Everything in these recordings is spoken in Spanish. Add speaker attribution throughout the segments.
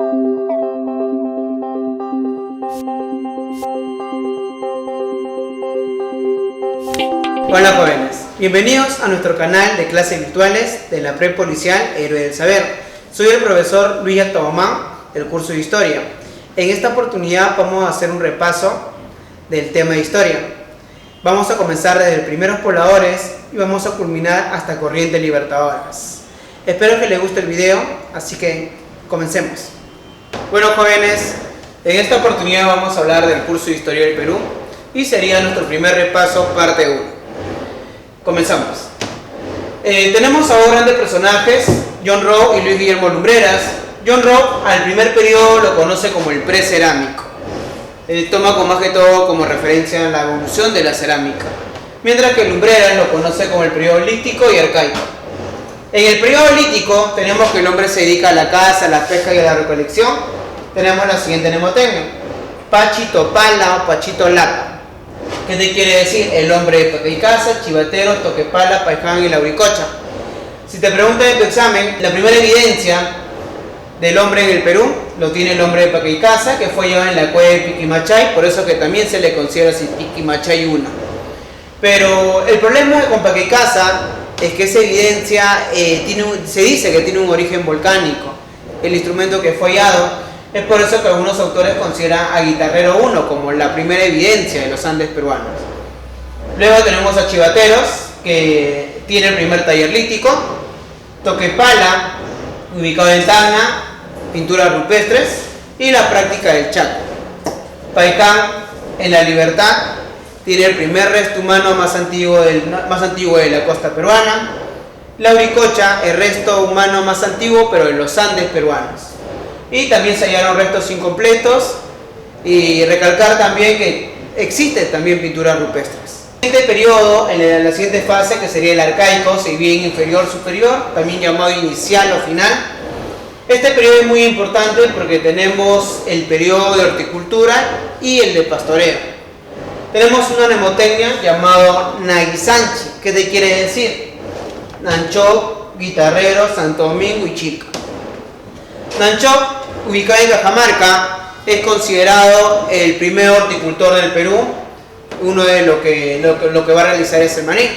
Speaker 1: Hola jóvenes, bienvenidos a nuestro canal de clases virtuales de la Prepolicial Héroe del Saber. Soy el profesor Luis Actobomán del curso de Historia. En esta oportunidad vamos a hacer un repaso del tema de Historia. Vamos a comenzar desde primeros pobladores y vamos a culminar hasta corrientes libertadoras. Espero que les guste el video, así que comencemos. Bueno jóvenes, en esta oportunidad vamos a hablar del curso de Historia del Perú y sería nuestro primer repaso, parte 1. Comenzamos. Tenemos a dos grandes personajes, John Rowe y Luis Guillermo Lumbreras. John Rowe al primer periodo lo conoce como el precerámico. Toma más que todo como referencia la evolución de la cerámica, mientras que Lumbreras lo conoce como el periodo lítico y arcaico. En el periodo lítico tenemos que el hombre se dedica a la caza, a la pesca y a la recolección. Tenemos la siguiente mnemotecnia: Pachito Pala o Pachito Lapa. ¿Qué te quiere decir? El hombre de toque y caza, chivatero, toquepala, paiján y lauricocha. Si te preguntan en tu examen, la primera evidencia del hombre en el Perú lo tiene el hombre de Paquaycaza, que fue llevado en la cueva de Piquimachay, por eso que también se le considera así Piquimachay 1. Pero el problema con Paquaycaza es que esa evidencia se dice que tiene un origen volcánico. El instrumento que fue hallado, es por eso que algunos autores consideran a Guitarrero 1 como la primera evidencia de los Andes peruanos. Luego tenemos a Chivateros, que tiene el primer taller lítico. Toquepala, ubicado en Tacna, pinturas rupestres y la práctica del Chaco. Paicán, en La Libertad, tiene el primer resto humano más antiguo de la costa peruana. Lauricocha, el resto humano más antiguo pero de los Andes peruanos. Y también se hallaron restos incompletos, y recalcar también que existen también pinturas rupestres. En este periodo, en la siguiente fase, que sería el arcaico, si bien inferior-superior, también llamado inicial o final. Este periodo es muy importante porque tenemos el periodo de horticultura y el de pastoreo. Tenemos una mnemotecnia llamado Naguisanchi. ¿Qué te quiere decir? Nanchoc, Guitarrero, Santo Domingo y Chilca. Nanchoc, ubicado en Cajamarca, es considerado el primer horticultor del Perú, uno de lo que va a realizar es el maní.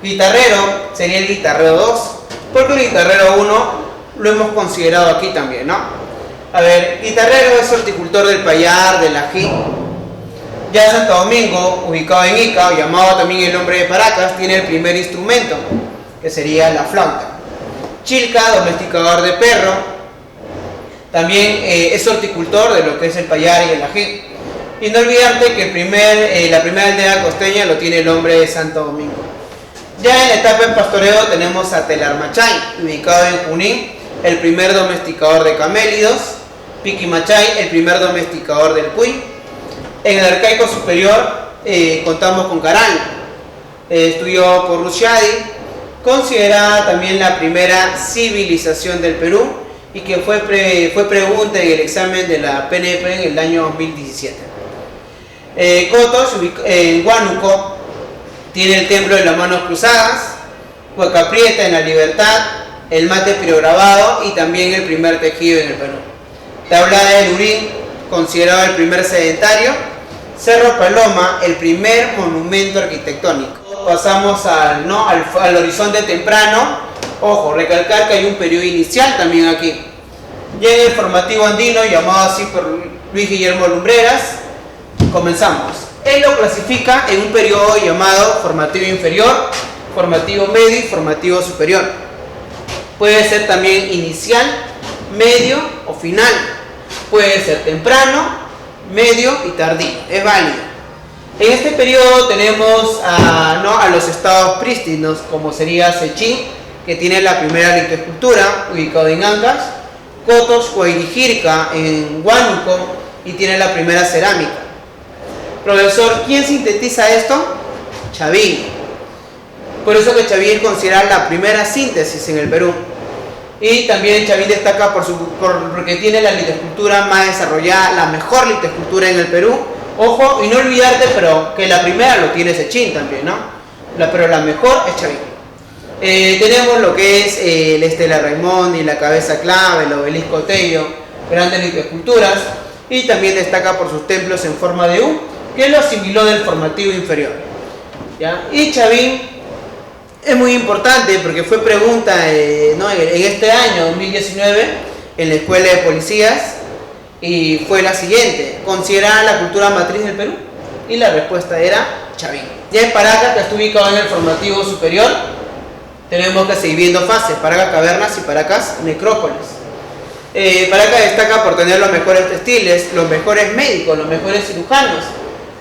Speaker 1: Guitarrero sería el Guitarrero 2, porque el Guitarrero 1 lo hemos considerado aquí también, ¿no? A ver, Guitarrero es horticultor del Payar, del Ají. Ya Santo Domingo, ubicado en Ica, llamado también el hombre de Paracas, tiene el primer instrumento, que sería la flauta. Chilca, domesticador de perro, también es horticultor de lo que es el Payar y el Ají. Y no olvidarte que la primera aldea costeña lo tiene el hombre de Santo Domingo. Ya en la etapa en pastoreo tenemos a Telarmachay, ubicado en Junín, el primer domesticador de camélidos. Piquimachay, el primer domesticador del cuy. En el arcaico superior contamos con Caral, estudiado por Rusciadi, considerada también la primera civilización del Perú y que fue pregunta en el examen de la PNP en el año 2017. Cotos, en Huánuco, tiene el templo de las manos cruzadas. Huacaprieta, en La Libertad, el mate pirograbado y también el primer tejido en el Perú. Tablada de Lurín, considerado el primer sedentario. Cerro Paloma, el primer monumento arquitectónico. Pasamos al horizonte temprano. Ojo, recalcar que hay un periodo inicial también aquí. Ya en el formativo andino, llamado así por Luis Guillermo Lumbreras, comenzamos. Él lo clasifica en un periodo llamado formativo inferior, formativo medio y formativo superior. Puede ser también inicial, medio o final. Puede ser temprano, medio y tardío. Es válido. En este periodo tenemos a los estados prístinos, como sería Sechín, que tiene la primera litoscultura, ubicado en Ancash. Cotos, Huayrijirca, en Huánuco, y tiene la primera cerámica. Profesor, ¿quién sintetiza esto? Chavín. Por eso que Chavín es considerada la primera síntesis en el Perú. Y también Chavín destaca porque tiene la litoscultura más desarrollada, la mejor litoscultura en el Perú. Ojo, y no olvidarte, pero que la primera lo tiene Sechín también, ¿no? Pero la mejor es Chavín. Tenemos lo que es el Estela Raimón y la cabeza clave, el obelisco Tello, grandes lithoesculturas, y también destaca por sus templos en forma de U, que lo asimiló del formativo inferior. ¿Ya? Y Chavín es muy importante porque fue pregunta ¿no? en este año 2019 en la Escuela de Policías, y fue la siguiente: ¿considerada la cultura matriz del Perú? Y la respuesta era Chavín. Ya en Paracas, que está ubicado en el formativo superior, tenemos que seguir viendo fases: Paracas Cavernas y Paracas Necrópolis. Paracas destaca por tener los mejores textiles, los mejores médicos, los mejores cirujanos.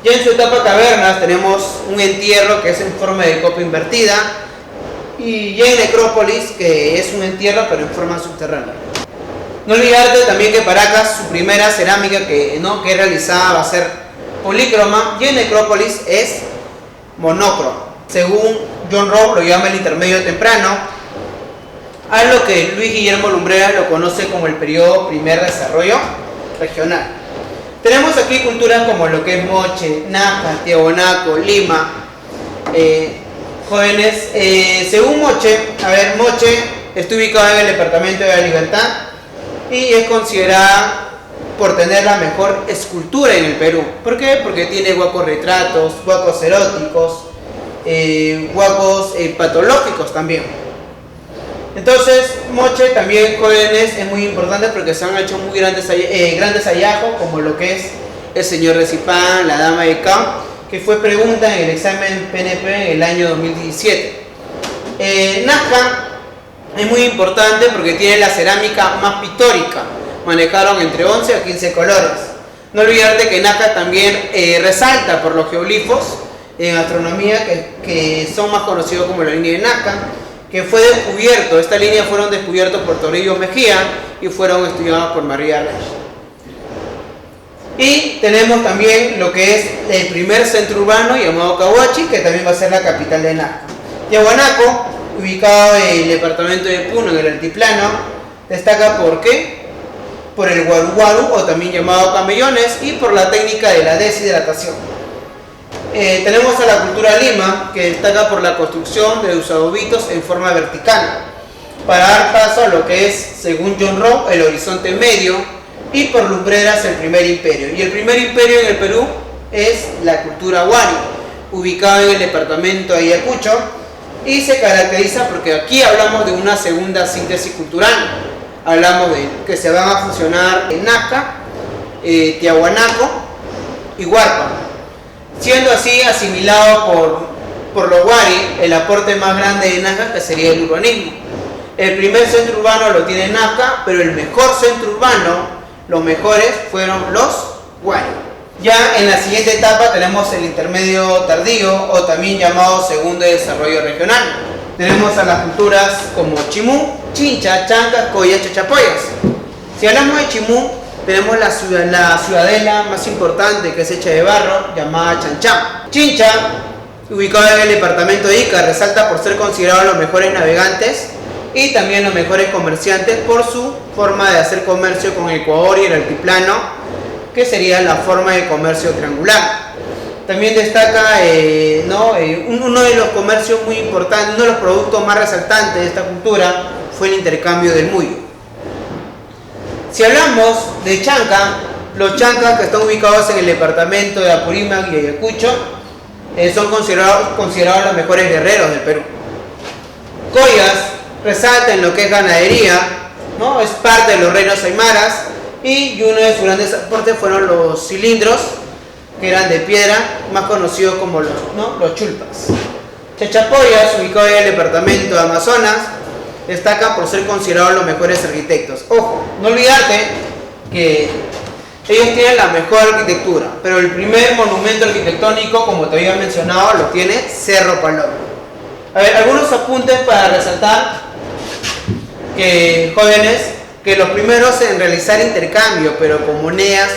Speaker 1: Ya en su etapa Cavernas tenemos un entierro que es en forma de copa invertida, y ya en Necrópolis, que es un entierro pero en forma subterránea. No olvidarte también que Paracas, su primera cerámica que realizada va a ser polícroma, y en Necrópolis es monocromo. Según John Rowe lo llama el intermedio temprano, a lo que Luis Guillermo Lumbreras lo conoce como el periodo primer desarrollo regional. Tenemos aquí culturas como lo que es Moche, Nazca, Tiahuanaco, Lima. Jóvenes, según Moche, Moche está ubicada en el departamento de La Libertad y es considerada por tener la mejor escultura en el Perú. ¿Por qué? Porque tiene huacos retratos, huacos eróticos, huacos patológicos también. Entonces, Moche también, jóvenes, es muy importante porque se han hecho muy grandes hallazgos, como lo que es el señor de Zipán, la dama de Camp, que fue pregunta en el examen PNP en el año 2017. Nazca es muy importante porque tiene la cerámica más pictórica. Manejaron entre 11 a 15 colores. No olvidarte que Nazca también resalta por los geoglifos en astronomía que son más conocidos como la línea de Nazca, que fue descubierto. Estas líneas fueron descubiertas por Toribio Mejía y fueron estudiadas por María Reich. Y tenemos también lo que es el primer centro urbano llamado Cahuachi, que también va a ser la capital de Nazca. Tiahuanaco, ubicado en el departamento de Puno, en el altiplano, destaca ¿por qué? Por el guaru o también llamado camellones, y por la técnica de la deshidratación. Tenemos a la cultura Lima, que destaca por la construcción de usadovitos en forma vertical, para dar paso a lo que es, según John Rowe, el horizonte medio, y por Lumbreras el primer imperio. Y el primer imperio en el Perú es la cultura Wari, ubicada en el departamento de Ayacucho, y se caracteriza porque aquí hablamos de una segunda síntesis cultural. Hablamos de que se van a fusionar en Nazca, Tiahuanaco y Huarpa, siendo así asimilado por los Wari el aporte más grande de Nazca, que sería el urbanismo. El primer centro urbano lo tiene Nazca, pero el mejor centro urbano, los mejores fueron los Wari. Ya en la siguiente etapa tenemos el intermedio tardío, o también llamado segundo desarrollo regional. Tenemos a las culturas como Chimú, Chincha, Chancas, Coyas, Chachapoyas. Si hablamos de Chimú, tenemos la ciudadela más importante, que es hecha de barro, llamada Chanchán. Chincha, ubicada en el departamento de Ica, resalta por ser considerados los mejores navegantes y también los mejores comerciantes por su forma de hacer comercio con Ecuador y el altiplano, que sería la forma de comercio triangular. También destaca uno de los comercios muy importantes, uno de los productos más resaltantes de esta cultura fue el intercambio del muyo. Si hablamos de Chanca, los chancas que están ubicados en el departamento de Apurímac y Ayacucho son considerados los mejores guerreros del Perú. Coyas resalta en lo que es ganadería, ¿no? Es parte de los reinos aymaras, y uno de sus grandes aportes fueron los cilindros, que eran de piedra, más conocidos como los chulpas. Chachapoyas, ubicado en el departamento de Amazonas, destacan por ser considerados los mejores arquitectos. Ojo, no olvidarte que ellos tienen la mejor arquitectura, pero el primer monumento arquitectónico, como te había mencionado, lo tiene Cerro Palomo. A ver, algunos apuntes para resaltar que, jóvenes, que los primeros en realizar intercambio, pero con monedas,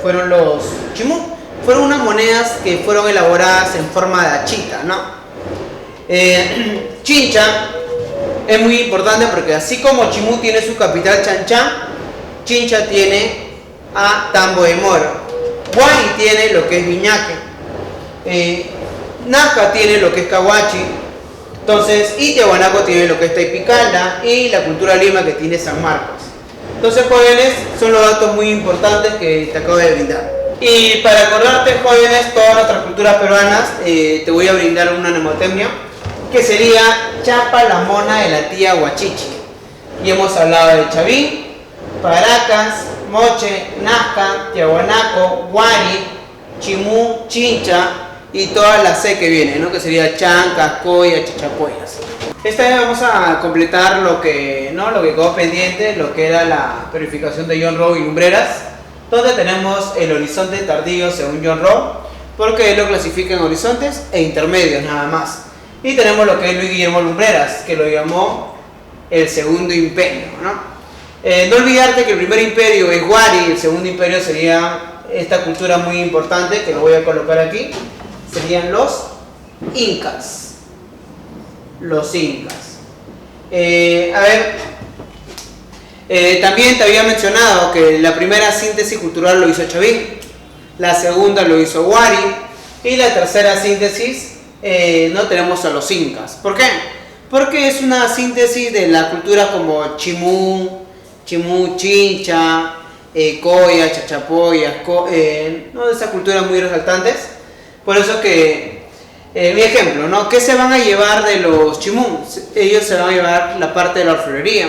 Speaker 1: fueron los Chimú. Fueron unas monedas que fueron elaboradas en forma de achita, ¿no? Chincha es muy importante porque así como Chimú tiene su capital Chanchán, Chincha tiene a Tambo de Moro. Huari tiene lo que es Viñaque. Nazca tiene lo que es Cahuachi. Entonces, y Tiahuanaco tiene lo que es Taipicalda, y la cultura Lima, que tiene San Marcos. Entonces, jóvenes, son los datos muy importantes que te acabo de brindar. Y para acordarte, jóvenes, todas nuestras culturas peruanas, te voy a brindar una mnemotemia, que sería Chapa la mona de la tía Huachichi. Y hemos hablado de Chavín, Paracas, Moche, Nazca, Tiahuanaco, Guari, Chimú, Chincha y todas las C que vienen, ¿no? Que sería Chancas, Coya, Chachapoyas. Esta vez vamos a completar lo que quedó pendiente, lo que era la verificación de John Rowe y Lumbreras, donde tenemos el horizonte tardío según John Rowe, porque él lo clasifica en horizontes e intermedios nada más. Y tenemos lo que es Luis Guillermo Lumbreras, que lo llamó el segundo imperio, ¿no? No olvidarte que el primer imperio es Huari, y el segundo imperio sería esta cultura muy importante, que lo voy a colocar aquí, serían los incas. Los incas. También te había mencionado que la primera síntesis cultural lo hizo Chavín, la segunda lo hizo Huari y la tercera síntesis no tenemos a los incas. ¿Por qué? Porque es una síntesis de la cultura como Chimú, Chincha, Coya, Chachapoyas, ¿no? De esas culturas muy resaltantes. Por eso que mi ejemplo, ¿no? ¿Qué se van a llevar de los Chimú? Ellos se van a llevar la parte de la orfebrería.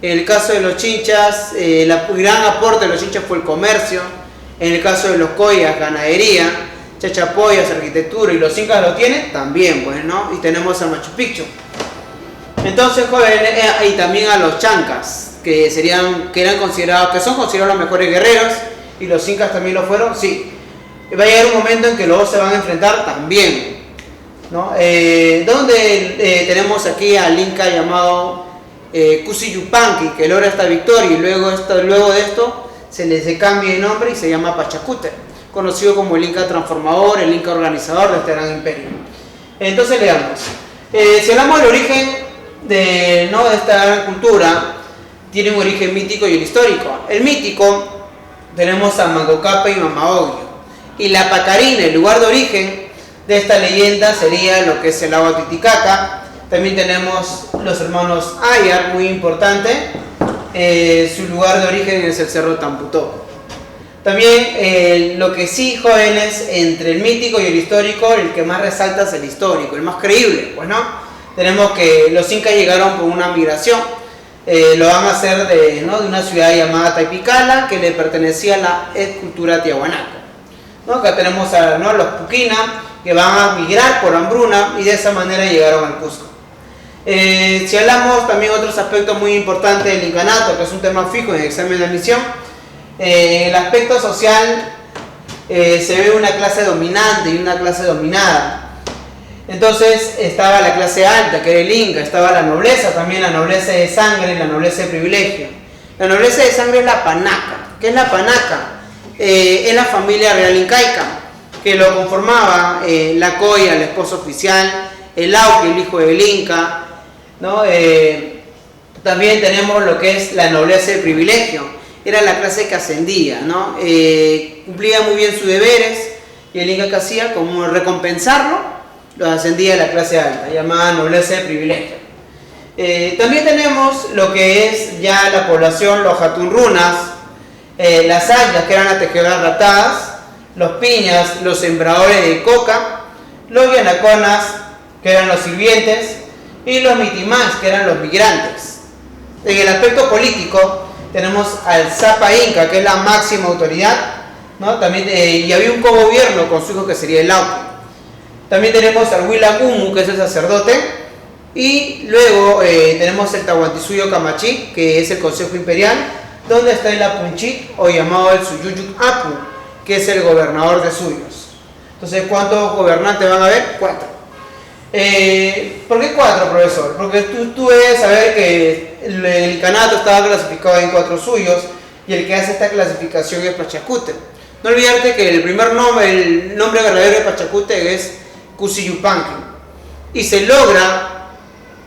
Speaker 1: En el caso de los Chinchas, el gran aporte de los Chinchas fue el comercio. En el caso de los Coyas, ganadería. Chachapoyas, arquitectura. Y los Incas lo tienen también, pues, ¿no? Y tenemos a Machu Picchu. Entonces, jóvenes, y también a los Chancas, que son considerados los mejores guerreros. Y los Incas también lo fueron, sí. Va a llegar un momento en que los dos se van a enfrentar también, ¿no? Donde tenemos aquí al Inca llamado Cusi Yupanqui, que logra esta victoria, y luego de esto se cambia de nombre y se llama Pachacútec, conocido como el Inca transformador, el Inca organizador de este gran imperio. Entonces leamos. Si hablamos del origen de esta gran cultura, tiene un origen mítico y el histórico. El mítico, tenemos a Manco Cápac y Mama Oglio. Y la Pacarina, el lugar de origen de esta leyenda, sería lo que es el lago Titicaca. También tenemos los hermanos Ayar, muy importante. Su lugar de origen es el Cerro Tamputó. También lo que sí, jóvenes, entre el mítico y el histórico, el que más resalta es el histórico, el más creíble, pues, ¿no? Tenemos que los incas llegaron por una migración. Lo van a hacer de una ciudad llamada Taipicala, que le pertenecía a la cultura tiahuanaco. Acá tenemos a los Puquina, que van a migrar por hambruna y de esa manera llegaron al Cusco. Si hablamos también otros aspectos muy importantes del incanato, que es un tema fijo en el examen de admisión, el aspecto social se ve una clase dominante y una clase dominada. Entonces estaba la clase alta, que era el Inca, estaba la nobleza, también la nobleza de sangre y la nobleza de privilegio. La nobleza de sangre es la panaca. ¿Qué es la panaca? Es la familia real incaica, que lo conformaba la Coya, el esposo oficial, el Auque, el hijo del Inca, ¿no? También tenemos lo que es la nobleza de privilegio, era la clase que ascendía, ¿no? Cumplía muy bien sus deberes y el Inca que hacía, como recompensarlo, los ascendía a la clase alta, llamada nobleza de privilegio. También tenemos lo que es ya la población, los jatunrunas, las ayas, que eran las tejedoras ratadas, los piñas, los sembradores de coca, los yanaconas, que eran los sirvientes, y los mitimás, que eran los migrantes. En el aspecto político tenemos al Zapa Inca, que es la máxima autoridad, ¿no? También, y había un cogobierno con su hijo que sería el Auque. También tenemos al Huila Kumu, que es el sacerdote, y luego tenemos el Tahuantinsuyo Camachí, que es el Consejo Imperial, donde está el Apunchik, o llamado el Suyuyuk Apu, que es el gobernador de Suyos. Entonces, ¿cuántos gobernantes van a haber? 4. ¿Por qué 4, profesor? Porque tú debes saber que el incanato estaba clasificado en 4 suyos, y el que hace esta clasificación es Pachacútec. No olvidarte que el nombre verdadero de Pachacútec es Cusi Yupanqui, y se logra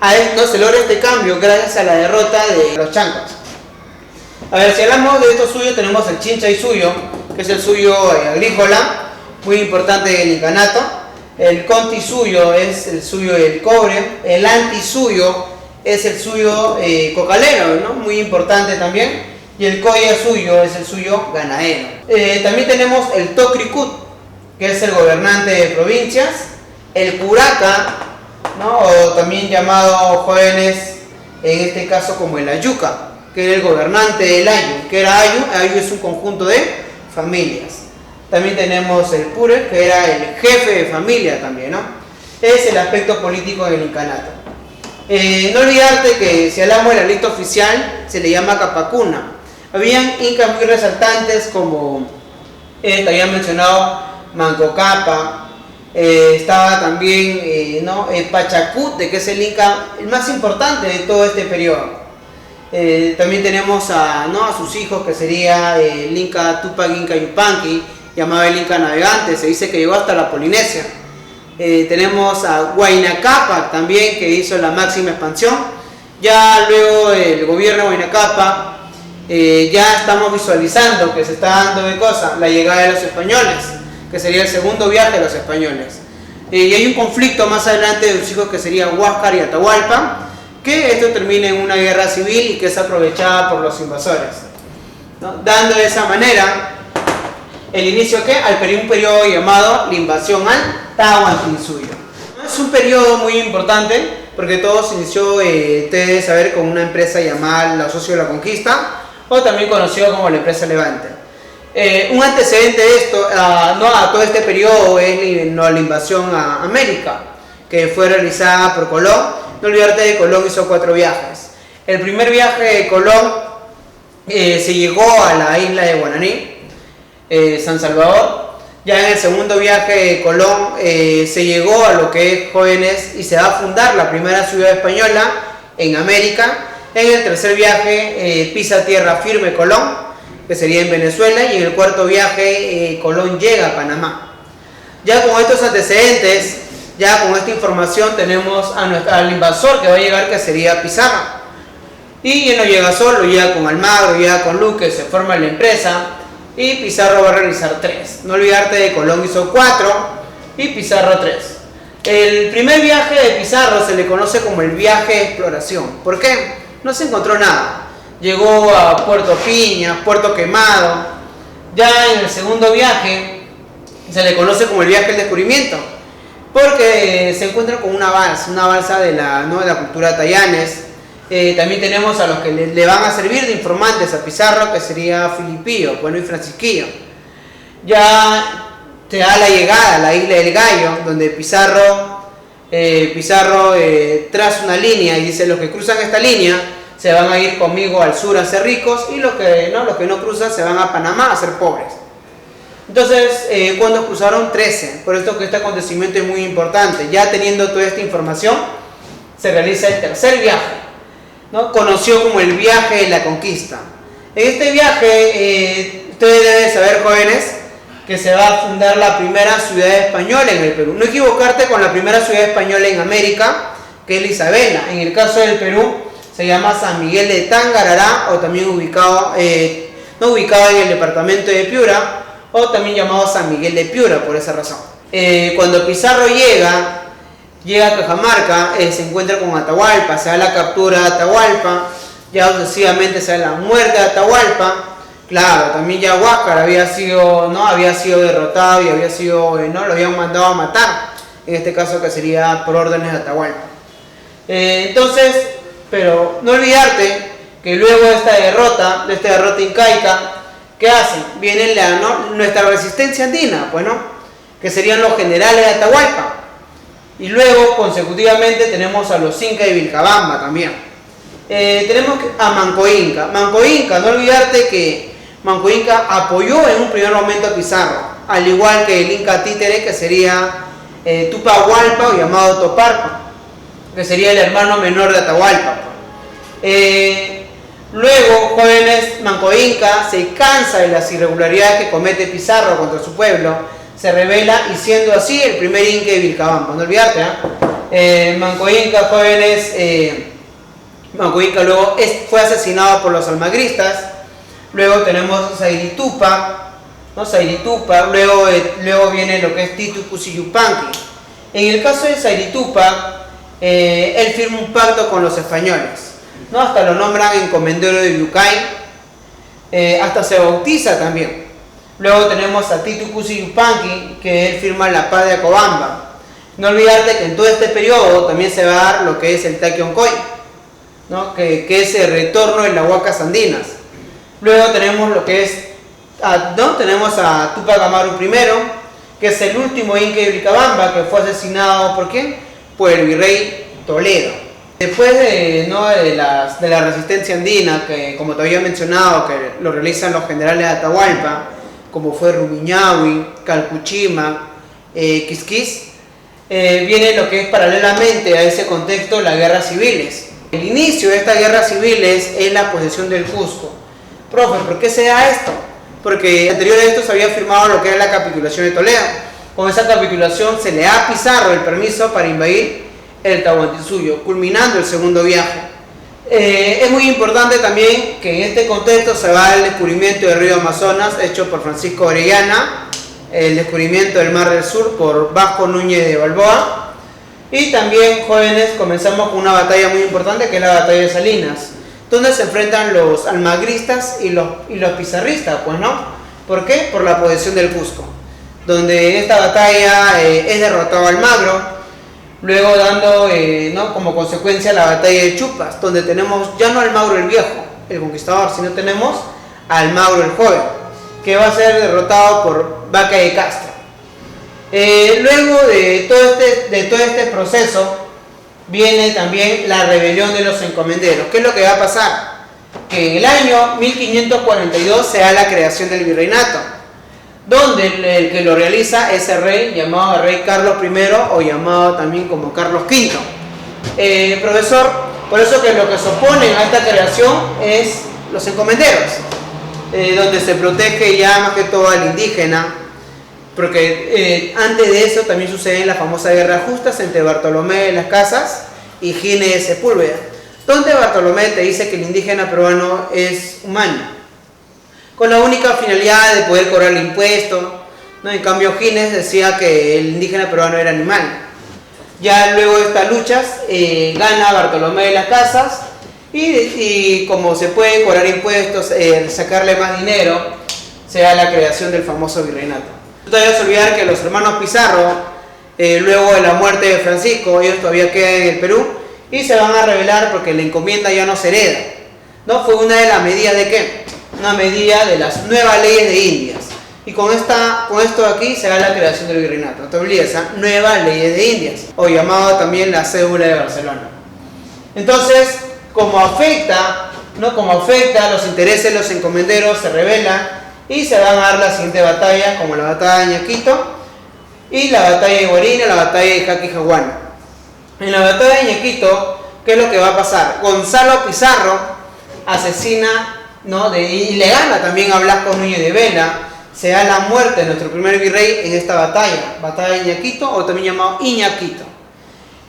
Speaker 1: este cambio gracias a la derrota de los chancas. A ver, si hablamos de estos suyos, tenemos el Chincha y Suyo, que es el suyo agrícola, muy importante del incanato. El Conti Suyo es el suyo del cobre. El Anti Suyo es el suyo cocalero, ¿no? Muy importante también. y el Coya suyo es el suyo ganadero. También tenemos el Tocricut, que es el gobernante de provincias, el Curaca, ¿no? O también llamado jóvenes, en este caso como el Ayuca, que era el gobernante del Ayu, que era Ayu es un conjunto de familias. También tenemos el Pure, que era el jefe de familia también, ¿no? Es el aspecto político del incanato. No olvidarte que si hablamos de la lista oficial, se le llama Capacuna. Habían incas muy resaltantes como, te había mencionado, Manco Cápac, estaba también Pachacute, que es el inca el más importante de todo este periodo. También tenemos a sus hijos, que sería el inca Tupac Inca Yupanqui, llamado el inca navegante, se dice que llegó hasta la Polinesia. Tenemos a Huayna Cápac también, que hizo la máxima expansión. Ya luego el gobierno de Huayna Cápac, ya estamos visualizando que se está dando la llegada de los españoles, que sería el segundo viaje de los españoles. Y hay un conflicto más adelante de los hijos, que sería Huáscar y Atahualpa, que esto termina en una guerra civil y que es aprovechada por los invasores, ¿no? Dando de esa manera el inicio un periodo llamado la invasión al Tahuantinsuyo. Es un periodo muy importante porque todo se inició, ustedes deben saber, con una empresa llamada Los Socios de la Conquista, o también conocido como la empresa Levante. Un antecedente de esto, a todo este periodo, es la invasión a América, que fue realizada por Colón. No olvidarte que Colón hizo 4 viajes. El primer viaje de Colón se llegó a la isla de Guananí, San Salvador. Ya en el segundo viaje de Colón se llegó a lo que es Jóvenes y se va a fundar la primera ciudad española en América. En el tercer viaje pisa tierra firme Colón, que sería en Venezuela, y en el cuarto viaje Colón llega a Panamá. Ya con estos antecedentes, ya con esta información, tenemos al invasor que va a llegar, que sería Pizarro. Y no llega solo, llega con Almagro, llega con Luque, se forma la empresa y Pizarro va a realizar 3. No olvidarte de Colón hizo 4 y Pizarro 3. El primer viaje de Pizarro se le conoce como el viaje de exploración. ¿Por qué? No se encontró nada. Llegó a Puerto Piña, Puerto Quemado. Ya en el segundo viaje se le conoce como el viaje del descubrimiento, porque se encuentra con una balsa de la cultura Tayanes. También tenemos a los que le van a servir de informantes a Pizarro, que sería Filipillo, y Francisquillo. Ya te da la llegada a la isla del Gallo, donde Pizarro traza una línea y dice: los que cruzan esta línea se van a ir conmigo al sur a ser ricos, y los que no cruzan se van a Panamá a ser pobres. Entonces, cuando cruzaron 13, por esto que este acontecimiento es muy importante. Ya teniendo toda esta información, se realiza el tercer viaje, ¿no? Conocido como el viaje de la conquista. En este viaje, ustedes deben saber, jóvenes, que se va a fundar la primera ciudad española en el Perú. No equivocarte con la primera ciudad española en América, que es la Isabela. En el caso del Perú, se llama San Miguel de Tangarará, o también ubicado en el departamento de Piura, o también llamado San Miguel de Piura, por esa razón. Cuando Pizarro llega a Cajamarca, se encuentra con Atahualpa, se da la captura de Atahualpa, ya sucesivamente se da la muerte de Atahualpa. Claro, también ya Huáscar había sido derrotado y lo habían mandado a matar, en este caso, que sería por órdenes de Atahualpa. Pero no olvidarte que luego de esta derrota incaica, ¿qué hacen? Viene nuestra resistencia andina, que serían los generales de Atahualpa. Y luego, consecutivamente, tenemos a los incas de Vilcabamba también. Tenemos a Manco Inca. Manco Inca, no olvidarte que Manco Inca apoyó en un primer momento a Pizarro, al igual que el Inca Títere, que sería Tupac Hualpa, o llamado Toparpa, que sería el hermano menor de Atahualpa. Luego, jóvenes, Manco Inca se cansa de las irregularidades que comete Pizarro contra su pueblo, se rebela, y siendo así el primer inca de Vilcabamba. No olvidarte, Manco Inca, jóvenes, Manco Inca luego fue asesinado por los almagristas. Luego tenemos Sairitupa, luego viene lo que es Titu Cusi Yupanqui. En el caso de Sairitupa, él firma un pacto con los españoles, hasta lo nombran encomendero de Yucay. hasta se bautiza también. Luego tenemos a Titu Cusi Yupanqui, que él firma la paz de Acobamba. No olvidarte que en todo este periodo también se va a dar lo que es el Taquioncoy, ¿no? que es el retorno de las Huacas Andinas. Luego tenemos lo que es, tenemos a Tupac Amaru I, que es el último inca de Vilcabamba, que fue asesinado ¿por quién? Por el virrey Toledo. Después de la resistencia andina, que como te había mencionado, que lo realizan los generales de Atahualpa, como fue Rumiñahui, Calcuchima, Quisquis, viene lo que es paralelamente a ese contexto las guerras civiles. El inicio de estas guerras civiles es la posesión del Cusco. Profe, ¿por qué se da esto? Porque anterior a esto se había firmado lo que era la capitulación de Toledo. Con esa capitulación se le da a Pizarro el permiso para invadir el Tahuantinsuyo, culminando el segundo viaje. Es muy importante también que en este contexto se va el descubrimiento del río Amazonas, hecho por Francisco Orellana, el descubrimiento del Mar del Sur por Vasco Núñez de Balboa, y también, jóvenes, comenzamos con una batalla muy importante, que es la batalla de Salinas, donde se enfrentan los almagristas y los pizarristas, pues, ¿no? ¿Por qué? Por la posesión del Cusco, donde en esta batalla es derrotado Almagro, luego dando como consecuencia la batalla de Chupas, donde tenemos ya no a Almagro el viejo, el conquistador, sino tenemos a Almagro el joven, que va a ser derrotado por Vaca de Castro. Luego de todo este proceso viene también la rebelión de los encomenderos. ¿Qué es lo que va a pasar? Que en el año 1542 se da la creación del virreinato, donde el que lo realiza es el rey llamado rey Carlos I, o llamado también como Carlos V. Profesor, por eso que lo que se oponen a esta creación es los encomenderos, donde se protege ya más que todo al indígena, porque antes de eso también sucede la famosa guerra justas entre Bartolomé de las Casas y Gines de Sepúlveda, donde Bartolomé te dice que el indígena peruano es humano, con la única finalidad de poder cobrar el impuesto, ¿no? En cambio Gines decía que el indígena peruano era animal. Ya luego de estas luchas gana Bartolomé de las Casas, y como se puede cobrar impuestos, sacarle más dinero, se da la creación del famoso virreinato. No te vayas a olvidar que los hermanos Pizarro, luego de la muerte de Francisco, ellos todavía quedan en el Perú y se van a rebelar porque la encomienda ya no se hereda, ¿no? Fue una de las medidas de ¿qué? Una medida de las nuevas leyes de Indias, y con esto aquí se da la creación del virreinato. No te olvides, nuevas leyes de Indias, o llamado también la cédula de Barcelona. Entonces, como afecta a los intereses de los encomenderos, se rebelan y se van a dar la siguiente batalla, como la batalla de Ñaquito y la batalla de Guarina, la batalla de Jaquijahuana. En la batalla de Ñaquito, ¿qué es lo que va a pasar? Gonzalo Pizarro asesina, ¿no? Y le gana también a Blasco Núñez de Vela. Se da la muerte de nuestro primer virrey en esta batalla de Ñaquito, o también llamado Iñaquito.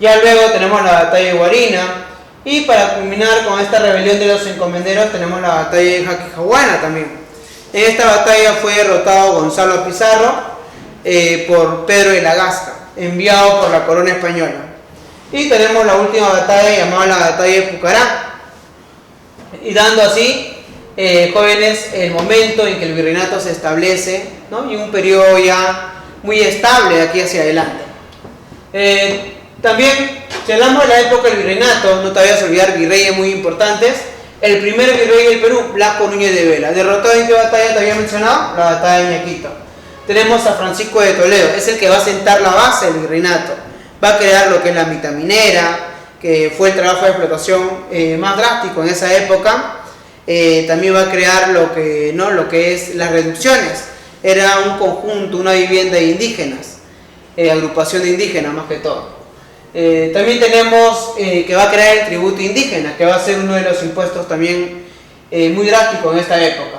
Speaker 1: Ya luego tenemos la batalla de Guarina, y para culminar con esta rebelión de los encomenderos tenemos la batalla de Jaquijahuana también. En esta batalla fue derrotado Gonzalo Pizarro por Pedro de la Gasca, enviado por la corona española. Y tenemos la última batalla llamada la batalla de Pucará, y dando así, jóvenes, el momento en que el virreinato se establece, ¿no? Y un periodo ya muy estable de aquí hacia adelante. También, si hablamos de la época del virreinato, no te vayas a olvidar virreyes muy importantes. El primer virrey del Perú, Blasco Núñez de Vela. ¿Derrotado en qué batalla te había mencionado? La batalla de Ñaquito. Tenemos a Francisco de Toledo, es el que va a sentar la base del virreinato. Va a crear lo que es la mitad minera, que fue el trabajo de explotación más drástico en esa época. También va a crear lo que es las reducciones. Era un conjunto, una vivienda de indígenas, agrupación de indígenas más que todo. También tenemos que va a crear el tributo indígena, que va a ser uno de los impuestos también muy drásticos en esta época.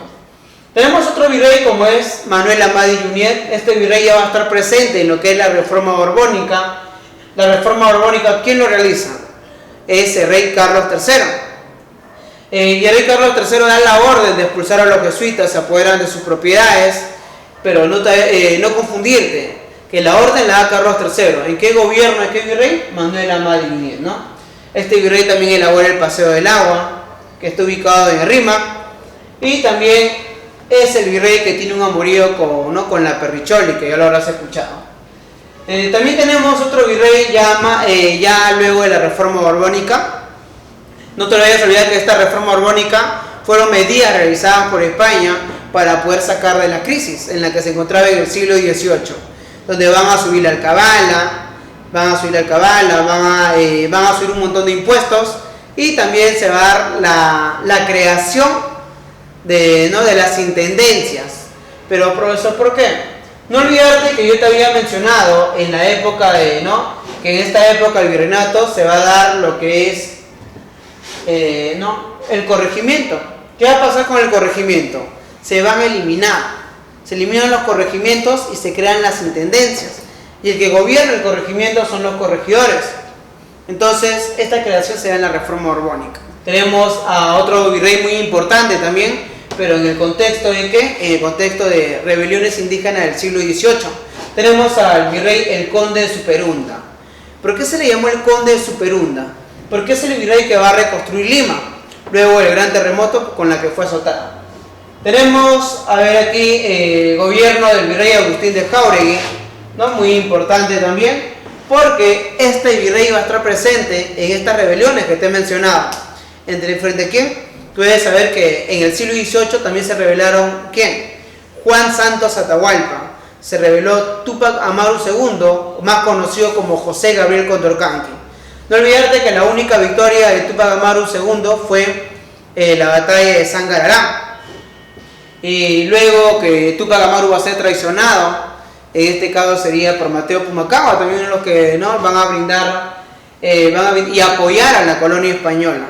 Speaker 1: Tenemos otro virrey como es Manuel Amadi Junyent. Este virrey ya va a estar presente en lo que es la reforma borbónica. La reforma borbónica, ¿quién lo realiza? Es el rey Carlos III. Y el rey Carlos III da la orden de expulsar a los jesuitas, se apoderan de sus propiedades, pero no confundirte, que la orden la da Carlos III. ¿En qué gobierno, en qué virrey? Manuel Amadi Junyent, ¿no? Este virrey también elabora el Paseo del Agua, que está ubicado en Rímac. Y también es el virrey que tiene un amorío con la Perricholi, que ya lo habrás escuchado. También tenemos otro virrey ya luego de la reforma borbónica. No te vayas a olvidar que esta reforma borbónica fueron medidas realizadas por España para poder sacar de la crisis en la que se encontraba en el siglo XVIII, donde van a subir la alcabala, van a subir un montón de impuestos, y también se va a dar la creación de las intendencias. Pero profesor, ¿por qué? No olvidarte que yo te había mencionado en la época que en esta época del virreinato se va a dar lo que es el corregimiento. ¿Qué va a pasar con el corregimiento? Se van a eliminar. Se eliminan los corregimientos y se crean las intendencias. Y el que gobierna el corregimiento son los corregidores. Entonces, esta creación se da en la reforma borbónica. Tenemos a otro virrey muy importante también, pero en el contexto de ¿qué? En el contexto de rebeliones indígenas del siglo XVIII. Tenemos al virrey el conde de Superunda. ¿Por qué se le llamó el conde de Superunda? Porque es el virrey que va a reconstruir Lima, luego del gran terremoto con la que fue azotada. Tenemos, a ver aquí, el gobierno del virrey Agustín de Jáuregui, muy importante también, porque este virrey va a estar presente en estas rebeliones que te he mencionado. ¿Frente a quién? Tú debes saber que en el siglo XVIII también se rebelaron, ¿quién? Juan Santos Atahualpa, se rebeló Túpac Amaru II, más conocido como José Gabriel Condorcanqui. No olvidarte que la única victoria de Túpac Amaru II fue la batalla de Sangarará. Y luego que Túpac Amaru va a ser traicionado, en este caso sería por Mateo Pumacahua, también uno de los que van a brindar y apoyar a la colonia española.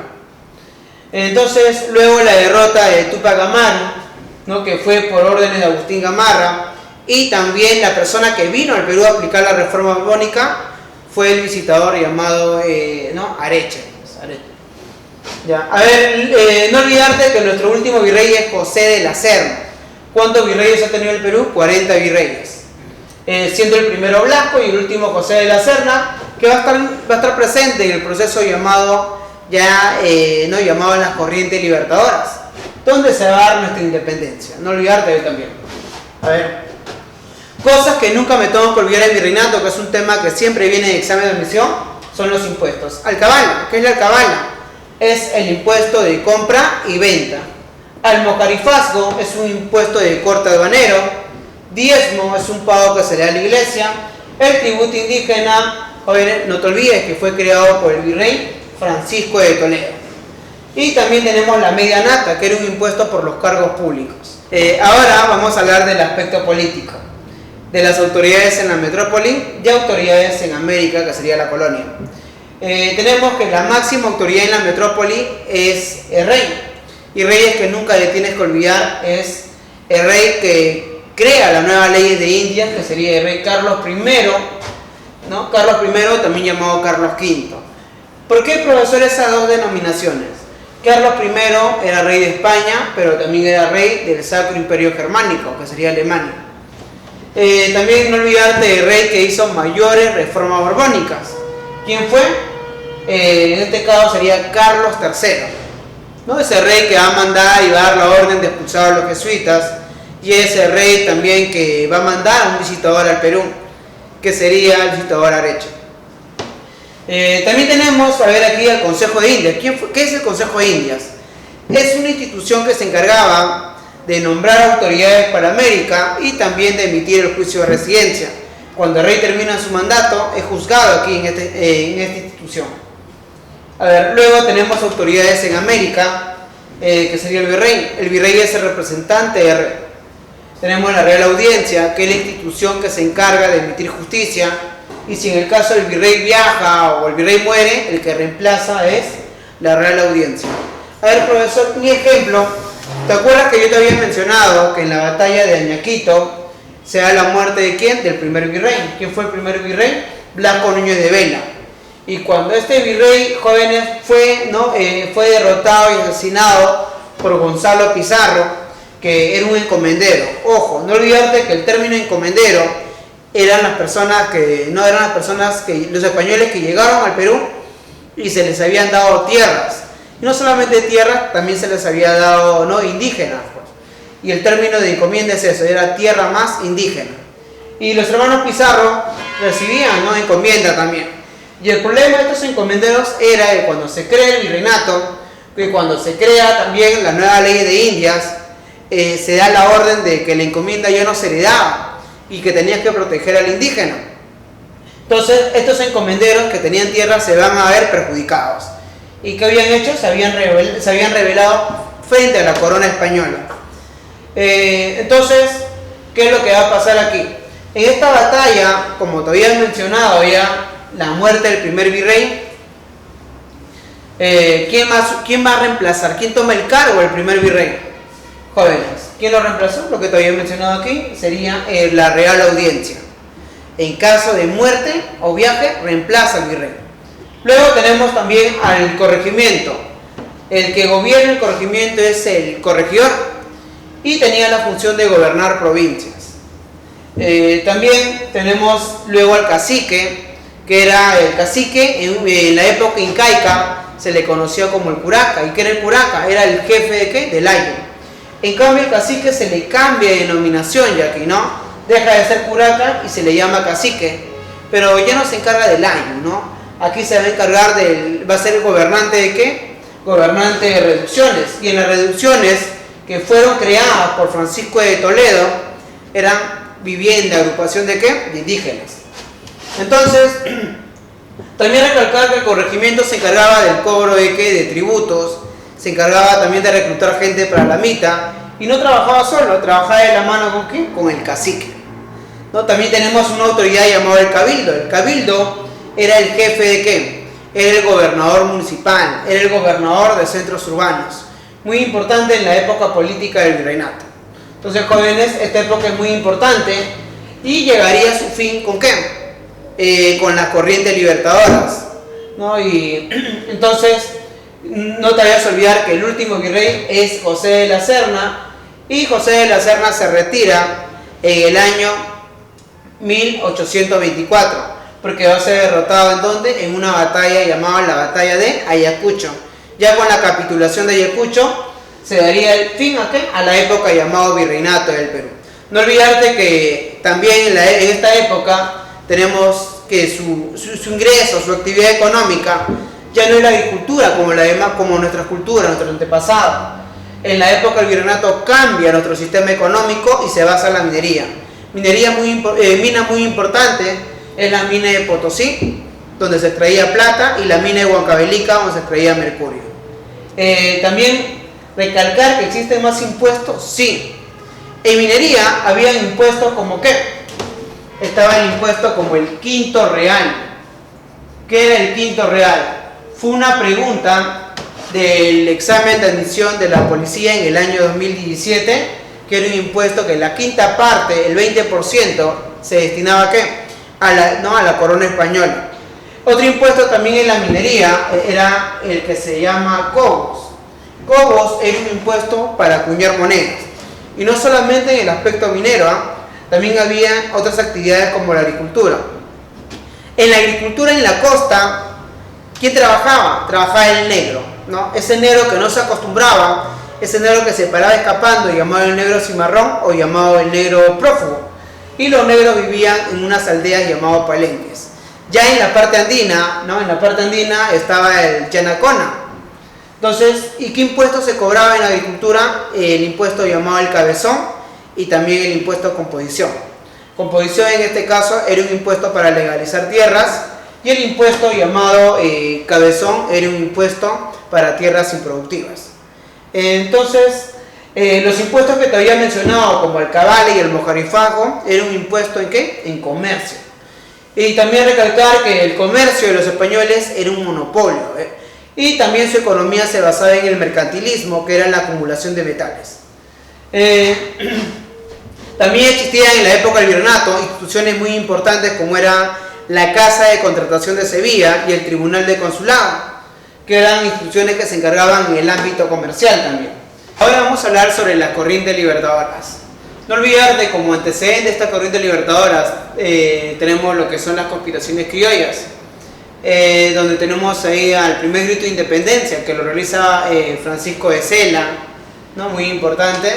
Speaker 1: Entonces, luego la derrota de Túpac Amaru, que fue por órdenes de Agustín Gamarra, y también la persona que vino al Perú a aplicar la reforma borbónica fue el visitador llamado Areche. Ya. A ver, no olvidarte que nuestro último virrey es José de la Serna. ¿Cuántos virreyes ha tenido el Perú? 40 virreyes. Siendo el primero Blasco y el último José de la Serna, que va a estar presente en el proceso llamado las corrientes libertadoras, donde se va a dar nuestra independencia. No olvidarte de también. A ver, cosas que nunca me tomo por olvidar en virreinato, que es un tema que siempre viene en examen de admisión, son los impuestos. Alcabala, ¿qué es la alcabala? Es el impuesto de compra y venta. Almojarifazgo es un impuesto de corte aduanero. Diezmo es un pago que se le da a la iglesia. El tributo indígena, no te olvides que fue creado por el virrey Francisco de Toledo. Y también tenemos la media nata, que era un impuesto por los cargos públicos. Ahora vamos a hablar del aspecto político, de las autoridades en la metrópoli y autoridades en América, que sería la colonia. Tenemos que la máxima autoridad en la metrópoli es el rey. Y reyes que nunca le tienes que olvidar es el rey que crea la nueva ley de Indias, que sería el rey Carlos I, Carlos I, también llamado Carlos V. ¿Por qué, profesor, esas dos denominaciones? Carlos I era rey de España, pero también era rey del Sacro Imperio Germánico, que sería Alemania. También no olvidarte del rey que hizo mayores reformas borbónicas. ¿Quién fue? En este caso sería Carlos III, ese rey que va a mandar y va a dar la orden de expulsar a los jesuitas, y ese rey también que va a mandar a un visitador al Perú, que sería el visitador Areche. También tenemos, a ver aquí, al Consejo de Indias. ¿Qué es el Consejo de Indias? Es una institución que se encargaba de nombrar autoridades para América y también de emitir el juicio de residencia. Cuando el rey termina su mandato, es juzgado aquí en esta institución. A ver, luego tenemos autoridades en América, que sería el virrey. El virrey es el representante del rey. Tenemos la Real Audiencia, que es la institución que se encarga de emitir justicia, y si en el caso del virrey viaja o el virrey muere, el que reemplaza es la Real Audiencia. A ver, profesor, un ejemplo. ¿Te acuerdas que yo te había mencionado que en la batalla de Añaquito se da la muerte de quién? Del primer virrey. ¿Quién fue el primer virrey? Blasco Núñez de Vela. Y cuando este virrey, jóvenes, fue derrotado y asesinado por Gonzalo Pizarro, que era un encomendero. Ojo, no olvidarte que el término encomendero eran las personas que los españoles que llegaron al Perú y se les habían dado tierras. Y no solamente tierra, también se les había dado, ¿no?, indígenas, pues. Y el término de encomienda es eso, era tierra más indígena. Y los hermanos Pizarro recibían, ¿no?, encomienda también. Y el problema de estos encomenderos era que cuando se crea el virreinato, que cuando se crea también la nueva ley de Indias, se da la orden de que la encomienda ya no se heredaba y que tenía que proteger al indígena. Entonces, estos encomenderos que tenían tierra se van a ver perjudicados. ¿Y qué habían hecho? Se habían rebelado frente a la corona española. Entonces, ¿qué es lo que va a pasar aquí? En esta batalla, como te había mencionado ya, la muerte del primer virrey, ¿quién va a reemplazar? ¿Quién toma el cargo del primer virrey? Jóvenes, ¿quién lo reemplazó? Lo que te había mencionado aquí sería la Real Audiencia. En caso de muerte o viaje, reemplaza al virrey. Luego tenemos también al corregimiento. El que gobierna el corregimiento es el corregidor y tenía la función de gobernar provincias. También tenemos luego al cacique, que era el cacique en la época incaica se le conocía como el curaca. ¿Y qué era el curaca? Era el jefe de ¿qué? Del ayo. En cambio el cacique se le cambia de denominación ya aquí, ¿no? Deja de ser curaca y se le llama cacique, pero ya no se encarga del ayo, ¿no? Aquí se va a encargar va a ser el gobernante de ¿qué? Gobernante de reducciones. Y en las reducciones que fueron creadas por Francisco de Toledo eran vivienda, agrupación de ¿qué? De indígenas. Entonces, también recalcar que el corregimiento se encargaba del cobro de ¿qué? De tributos, se encargaba también de reclutar gente para la mita y no trabajaba solo, trabajaba de la mano ¿con qué? Con el cacique, ¿no? También tenemos una autoridad llamada el cabildo. El cabildo era el jefe de ¿qué? Era el gobernador municipal, era el gobernador de centros urbanos, muy importante en la época política del virreinato. Entonces, jóvenes, esta época es muy importante y llegaría a su fin ¿con qué? Con las corrientes libertadoras, ¿no? Y entonces, no te vayas a olvidar que el último virrey es José de la Serna, y José de la Serna se retira en el año 1824, porque va a ser derrotado ¿en dónde? En una batalla llamada la batalla de Ayacucho. Ya con la capitulación de Ayacucho se daría el fin ¿a qué? A la época llamada virreinato del Perú. No olvidarte que también en esta época tenemos que su ingreso, su actividad económica ya no es la agricultura como nuestra cultura, nuestro antepasado. En la época del virreinato cambia nuestro sistema económico y se basa en la minería. Mina muy importante es la mina de Potosí, donde se extraía plata, y la mina de Huancavelica, donde se extraía mercurio. También recalcar que existen más impuestos, sí. En minería había impuestos como ¿qué? Estaba el impuesto como el quinto real. ¿Qué era el quinto real? Fue una pregunta del examen de admisión de la policía en el año 2017, que era un impuesto que la quinta parte, el 20%, se destinaba ¿a qué? A la corona española. Otro impuesto también en la minería era el que se llama cobos. Cobos era un impuesto para acuñar monedas. Y no solamente en el aspecto minero, también había otras actividades como la agricultura. En la agricultura en la costa, ¿quién trabajaba? Trabajaba el negro, ¿no? Ese negro que no se acostumbraba, ese negro que se paraba escapando, llamado el negro cimarrón o llamado el negro prófugo. Y los negros vivían en unas aldeas llamadas palenques. Ya en la parte andina, ¿no? En la parte andina estaba el yanacona. Entonces, ¿y qué impuesto se cobraba en la agricultura? El impuesto llamado el cabezón y también el impuesto a composición. Composición en este caso era un impuesto para legalizar tierras, y el impuesto llamado cabezón era un impuesto para tierras improductivas. Entonces, los impuestos que te había mencionado, como el cabale y el mojarifajo, era un impuesto ¿en qué? En comercio. Y también recalcar que el comercio de los españoles era un monopolio, y también su economía se basaba en el mercantilismo, que era la acumulación de metales. También existían en la época del virreinato instituciones muy importantes como era la Casa de Contratación de Sevilla y el Tribunal de Consulado, que eran instituciones que se encargaban en el ámbito comercial también. Ahora vamos a hablar sobre las corrientes libertadoras. No olvidar de como antecedente de estas corrientes libertadoras tenemos lo que son las conspiraciones criollas. donde tenemos ahí al primer grito de independencia, que lo realiza Francisco de Sela, ¿no? Muy importante,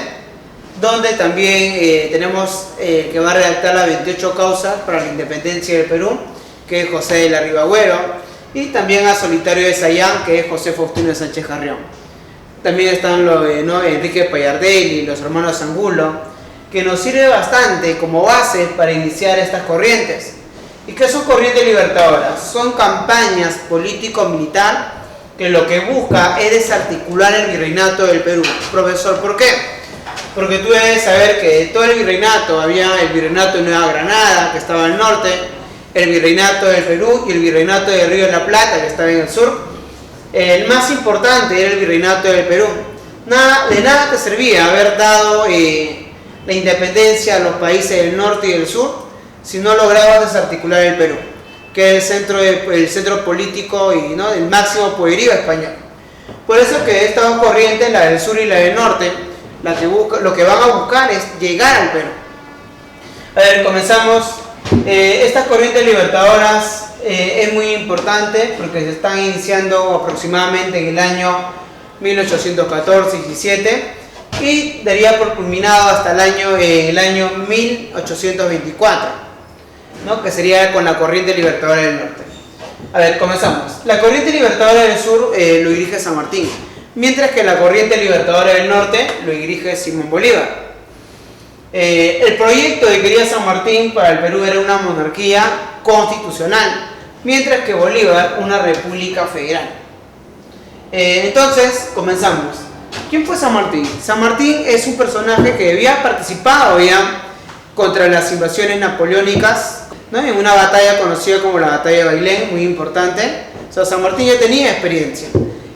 Speaker 1: donde también tenemos que va a redactar las 28 causas para la independencia del Perú, que es José de la Ribagüero, y también a Solitario de Sayán, que es José Faustino de Sánchez Carrión. También están Enrique Payardelli y los hermanos Angulo, que nos sirve bastante como base para iniciar estas corrientes. ¿Y qué son corrientes libertadoras? Son campañas político-militar que lo que busca es desarticular el virreinato del Perú. Profesor, ¿por qué? Porque tú debes saber que todo el virreinato, había el virreinato de Nueva Granada, que estaba al norte, el virreinato del Perú y el virreinato del Río de la Plata, que estaba en el sur. El más importante era el virreinato del Perú. De nada te servía haber dado la independencia a los países del norte y del sur si no lograbas desarticular el Perú, que es el centro político y el máximo poderío español. Por eso que estas dos corrientes, la del sur y la del norte, lo que van a buscar es llegar al Perú. A ver, comenzamos. Estas corrientes libertadoras es muy importante porque se están iniciando aproximadamente en el año 1814-17 y daría por culminado hasta el año 1824. ¿No? Que sería con la corriente libertadora del norte. A ver, comenzamos. La corriente libertadora del sur lo dirige San Martín, mientras que la corriente libertadora del norte lo dirige Simón Bolívar. El proyecto que quería San Martín para el Perú era una monarquía constitucional, mientras que Bolívar una república federal. Entonces, comenzamos. ¿Quién fue San Martín? San Martín es un personaje que había participado ya contra las invasiones napoleónicas, ¿no? En una batalla conocida como la batalla de Bailén, muy importante. O sea, San Martín ya tenía experiencia.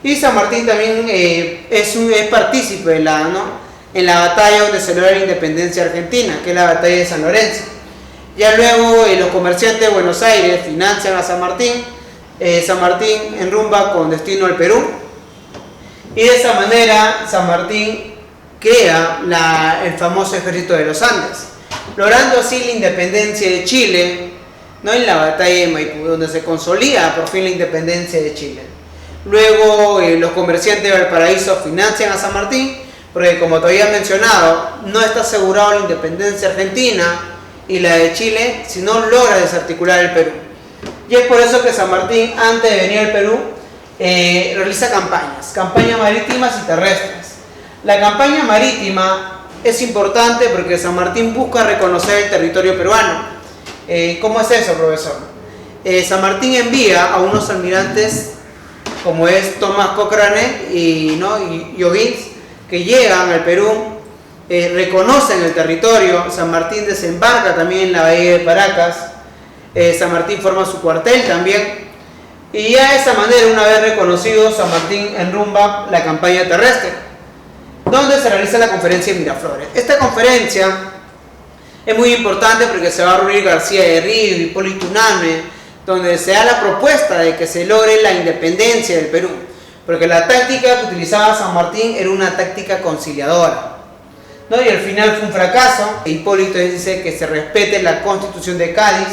Speaker 1: Y San Martín también es partícipe en la batalla donde se logra la independencia argentina, que es la batalla de San Lorenzo. Ya luego los comerciantes de Buenos Aires financian a San Martín. San Martín enrumba con destino al Perú. Y de esa manera San Martín crea el famoso ejército de los Andes, logrando así la independencia de Chile, ¿no? En la batalla de Maipú, donde se consolida por fin la independencia de Chile. Luego los comerciantes de Valparaíso financian a San Martín, porque como te había mencionado, no está asegurado la independencia argentina y la de Chile si no logra desarticular el Perú. Y es por eso que San Martín, antes de venir al Perú, realiza campañas marítimas y terrestres. La campaña marítima es importante porque San Martín busca reconocer el territorio peruano. ¿Cómo es eso, profesor? San Martín envía a unos almirantes como es Tomás Cochrane y O'Higgins, que llegan al Perú, reconocen el territorio. San Martín desembarca también en la bahía de Paracas. San Martín forma su cuartel también. Y ya de esa manera, una vez reconocido, San Martín enrumba la campaña terrestre, donde se realiza la conferencia de Miraflores. Esta conferencia es muy importante porque se va a reunir García de Río, Hipólito Unanue, donde se da la propuesta de que se logre la independencia del Perú, porque la táctica que utilizaba San Martín era una táctica conciliadora, ¿no? Y al final fue un fracaso. Hipólito dice que se respete la Constitución de Cádiz,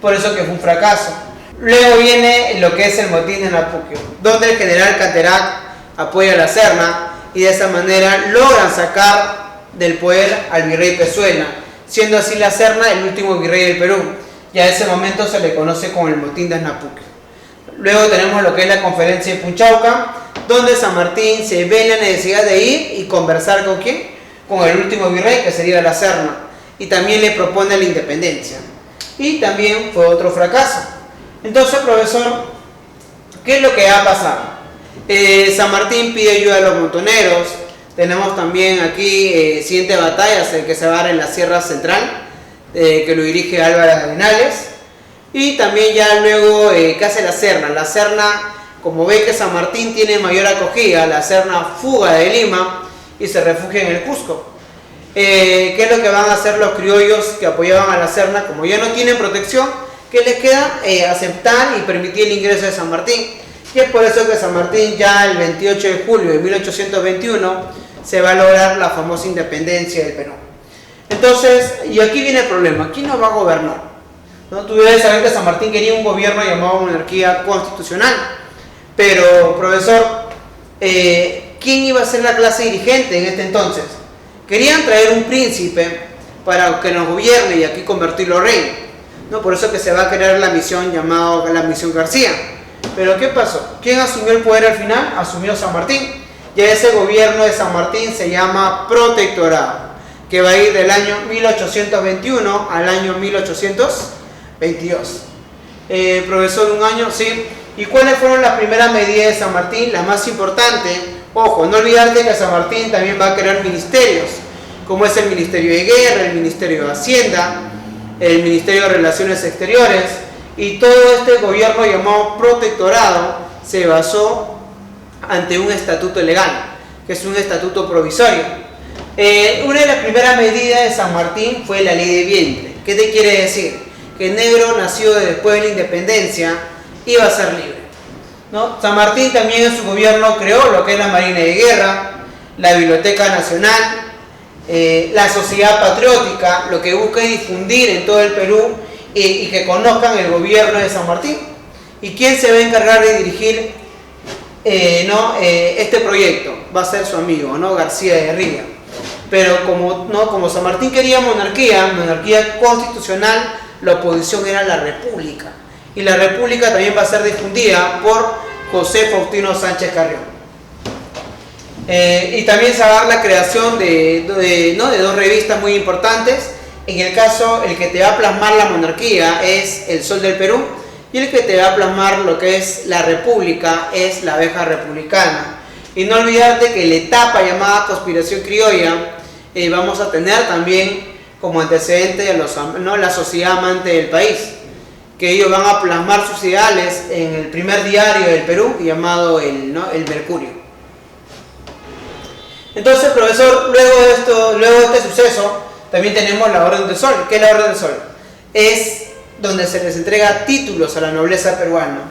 Speaker 1: por eso que fue un fracaso. Luego viene lo que es el motín de Napuquio, donde el general Canterac apoya a la Serna y de esa manera logran sacar del poder al virrey Pezuela, siendo así la Serna el último virrey del Perú. Y a ese momento se le conoce como el motín de Napuquio. Luego tenemos lo que es la conferencia de Punchauca, donde San Martín se ve la necesidad de ir y conversar ¿con quién? Con el último virrey, que sería la Serna, y también le propone la independencia. Y también fue otro fracaso. Entonces, profesor, ¿qué es lo que ha pasado? San Martín pide ayuda a los montoneros. Tenemos también aquí siguiente batallas, el que se va a dar en la Sierra Central, que lo dirige Álvarez Arenales. Y también ya luego, ¿qué hace la Serna? La Serna, como ve que San Martín tiene mayor acogida, la Serna fuga de Lima y se refugia en el Cusco. ¿Qué es lo que van a hacer los criollos que apoyaban a la Serna? Como ya no tienen protección, ¿qué les queda? Aceptar y permitir el ingreso de San Martín. Y es por eso que San Martín ya el 28 de julio de 1821 se va a lograr la famosa independencia del Perú. Entonces, y aquí viene el problema, ¿quién nos va a gobernar? ¿no? Tú debes saber que San Martín quería un gobierno llamado monarquía constitucional. Pero, profesor, ¿quién iba a ser la clase dirigente en este entonces? Querían traer un príncipe para que nos gobierne y aquí convertirlo en rey, ¿no? Por eso que se va a crear la misión llamada la misión García. Pero ¿qué pasó? ¿Quién asumió el poder al final? Asumió San Martín. Ya ese gobierno de San Martín se llama protectorado, que va a ir del año 1821 al año 1822. Profesor, un año, sí. ¿Y cuáles fueron las primeras medidas de San Martín? La más importante, ojo, no olvidarte que San Martín también va a crear ministerios, como es el Ministerio de Guerra, el Ministerio de Hacienda, el Ministerio de Relaciones Exteriores, y todo este gobierno llamado protectorado se basó ante un estatuto legal, que es un estatuto provisorio. Una de las primeras medidas de San Martín fue la ley de vientre. ¿Qué te quiere decir? Que el negro nacido después de la independencia iba a ser libre, ¿no? San Martín también en su gobierno creó lo que es la Marina de Guerra, la Biblioteca Nacional, la Sociedad Patriótica, lo que busca es difundir en todo el Perú y que conozcan el gobierno de San Martín. ¿Y quién se va a encargar de dirigir este proyecto? Va a ser su amigo, ¿no? García de Ría. Pero como San Martín quería monarquía constitucional, la oposición era la República. Y la República también va a ser difundida por José Faustino Sánchez Carrión. Y también se va a dar la creación de dos revistas muy importantes. En el caso, el que te va a plasmar la monarquía es El Sol del Perú, y el que te va a plasmar lo que es la república es La Abeja Republicana. Y no olvidarte que la etapa llamada Conspiración Criolla vamos a tener también como antecedente la sociedad amante del país, que ellos van a plasmar sus ideales en el primer diario del Perú llamado el Mercurio. Entonces, profesor, luego de este suceso también tenemos la Orden del Sol. ¿Qué es la Orden del Sol? Es donde se les entrega títulos a la nobleza peruana.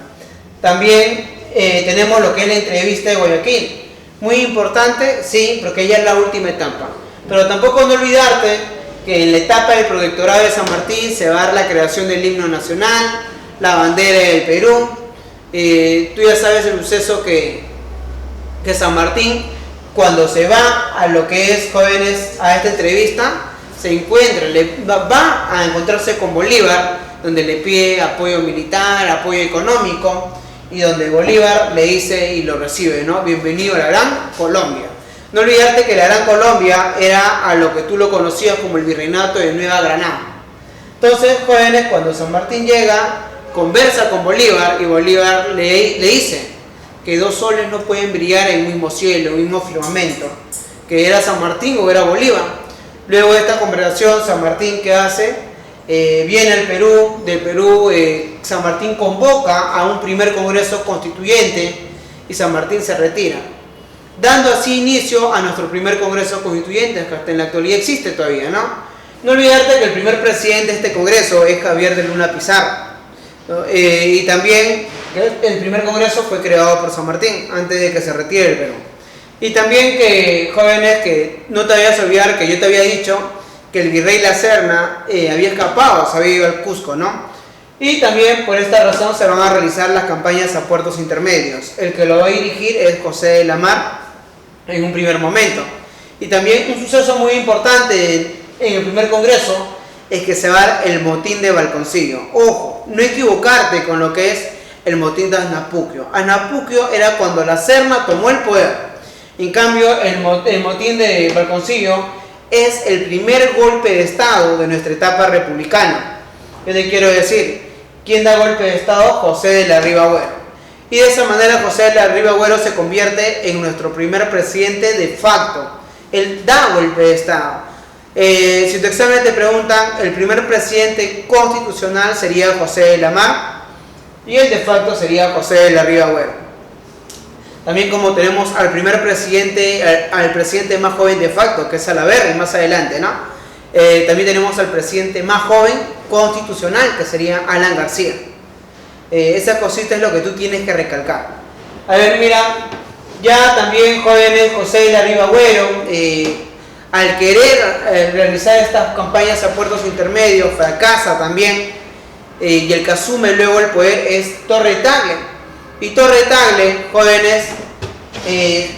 Speaker 1: También tenemos lo que es la entrevista de Guayaquil. Muy importante, sí, porque ya es la última etapa. Pero tampoco no olvidarte que en la etapa del protectorado de San Martín se va a dar la creación del himno nacional, la bandera del Perú. Tú ya sabes el suceso que San Martín, cuando se va a lo que es, jóvenes, a esta entrevista, se encuentra, va a encontrarse con Bolívar, donde le pide apoyo militar, apoyo económico, y donde Bolívar le dice y lo recibe, ¿no? Bienvenido a la Gran Colombia. No olvidarte que la Gran Colombia era a lo que tú lo conocías como el Virreinato de Nueva Granada. Entonces, jóvenes, cuando San Martín llega, conversa con Bolívar, y Bolívar le dice que dos soles no pueden brillar en el mismo cielo, en el mismo firmamento, que era San Martín o era Bolívar. Luego de esta conversación, San Martín, ¿qué hace? Viene al Perú. Del Perú, San Martín convoca a un primer congreso constituyente y San Martín se retira, dando así inicio a nuestro primer congreso constituyente, que hasta en la actualidad existe todavía, ¿no? No olvidarte que el primer presidente de este congreso es Javier de Luna Pizarro, ¿no? Y también el primer congreso fue creado por San Martín antes de que se retire el Perú. Y también que, jóvenes, que no te vayas a olvidar que yo te había dicho que el virrey La Serna había escapado, se había ido al Cusco, ¿no? Y también por esta razón se van a realizar las campañas a puertos intermedios. El que lo va a dirigir es José de la Mar en un primer momento. Y también un suceso muy importante en el primer congreso es que se va a dar el motín de Balconcillo. Ojo, no equivocarte con lo que es el motín de Asnapuquio. Asnapuquio era cuando La Serna tomó el poder. En cambio, el motín de Balconcillo es el primer golpe de Estado de nuestra etapa republicana. ¿Qué te quiero decir? ¿Quién da golpe de Estado? José de la Riva Agüero. Y de esa manera José de la Riva Agüero se convierte en nuestro primer presidente de facto. Él da golpe de Estado. Si tu examen te preguntan, el primer presidente constitucional sería José de la Mar y el de facto sería José de la Riva Agüero. También como tenemos al primer presidente, al presidente más joven de facto, que es Salaverry, más adelante, ¿no? También tenemos al presidente más joven constitucional, que sería Alan García. Esa cosita es lo que tú tienes que recalcar. A ver, mira, ya también, jóvenes, José de la Riva Agüero, al querer realizar estas campañas a puertos intermedios, fracasa también, y el que asume luego el poder es Torre Tagle. Y Torre Tagle, jóvenes,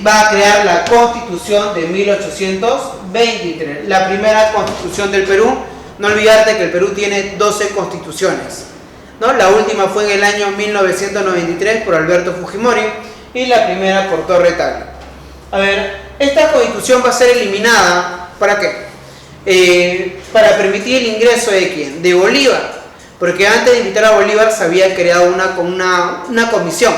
Speaker 1: va a crear la Constitución de 1823, la primera Constitución del Perú. No olvidarte que el Perú tiene 12 constituciones, ¿no? La última fue en el año 1993 por Alberto Fujimori y la primera por Torre Tagle. A ver, esta Constitución va a ser eliminada, ¿para qué? Para permitir el ingreso de ¿quién? De Bolívar, porque antes de invitar a Bolívar se había creado una comisión,